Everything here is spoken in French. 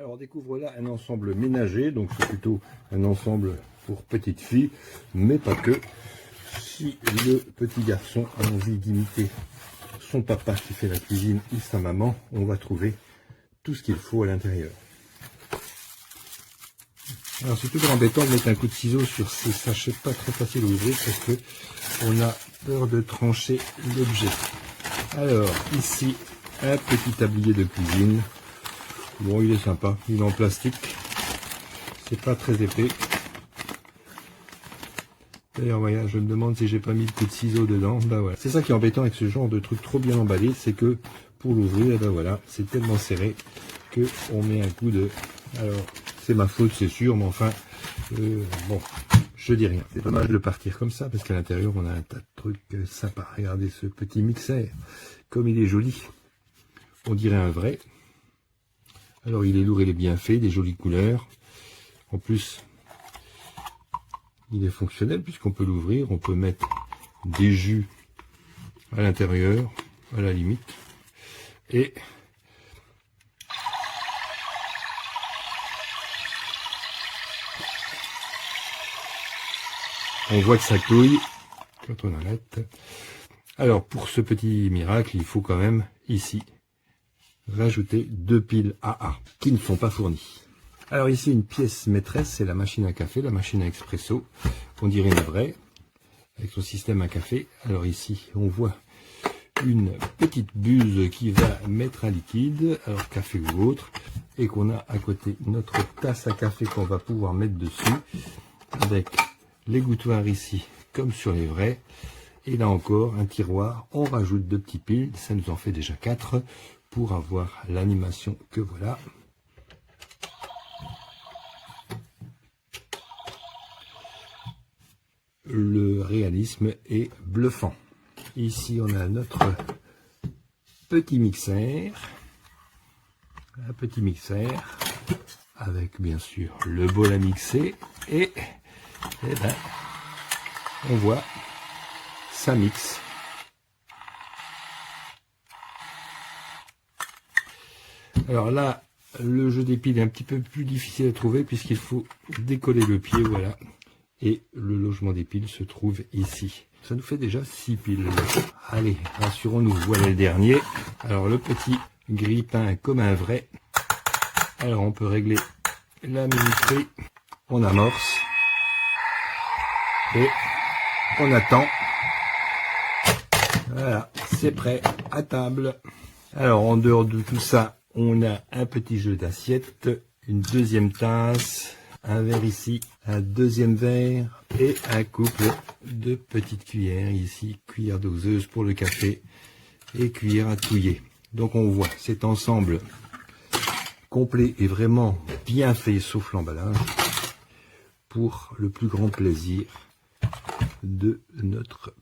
Alors on découvre là un ensemble ménager, donc c'est plutôt un ensemble pour petite fille, mais pas que. Si le petit garçon a envie d'imiter son papa qui fait la cuisine ou sa maman, on va trouver tout ce qu'il faut à l'intérieur. Alors c'est toujours embêtant de mettre un coup de ciseau sur ces sachets pas très faciles à ouvrir parce que on a peur de trancher l'objet. Alors ici un petit tablier de cuisine. Bon, il est sympa, il est en plastique, c'est pas très épais. D'ailleurs, voilà, je me demande si j'ai pas mis le coup de ciseau dedans. Bah voilà. C'est ça qui est embêtant avec ce genre de truc trop bien emballé, c'est que pour l'ouvrir, ben voilà, c'est tellement serré que on met un coup de. Alors, c'est ma faute, c'est sûr, mais enfin, bon, je dis rien. C'est dommage de partir comme ça parce qu'à l'intérieur, on a un tas de trucs sympas. Regardez ce petit mixeur, comme il est joli. On dirait un vrai. Alors, il est lourd, il est bien fait, des jolies couleurs. En plus, il est fonctionnel puisqu'on peut l'ouvrir, on peut mettre des jus à l'intérieur, à la limite. Et on voit que ça couille quand on arrête. Alors pour ce petit miracle, il faut quand même ici rajouter 2 piles AA qui ne sont pas fournies. Alors ici une pièce maîtresse, c'est la machine à café, la machine à expresso. On dirait une vraie, avec son système à café. Alors ici on voit une petite buse qui va mettre un liquide, alors café ou autre, et qu'on a à côté notre tasse à café qu'on va pouvoir mettre dessus, avec l'égouttoir ici comme sur les vrais. Et là encore un tiroir, on rajoute 2 petits piles, ça nous en fait déjà 4 pour avoir l'animation que voilà. Le réalisme est bluffant. Ici on a notre petit mixeur, un petit mixeur avec bien sûr le bol à mixer et ben, on voit ça mixe. Alors là, le jeu des piles est un petit peu plus difficile à trouver puisqu'il faut décoller le pied, voilà. Et le logement des piles se trouve ici. Ça nous fait déjà 6 piles. Allez, rassurons-nous, voilà le dernier. Alors le petit grille-pain comme un vrai. Alors on peut régler la minuterie. On amorce. Et on attend. Voilà, c'est prêt à table. Alors en dehors de tout ça, on a un petit jeu d'assiette, une deuxième tasse, un verre ici, un deuxième verre et un couple de petites cuillères ici, cuillère doseuse pour le café et cuillère à touiller. Donc on voit cet ensemble complet et vraiment bien fait sauf l'emballage pour le plus grand plaisir de notre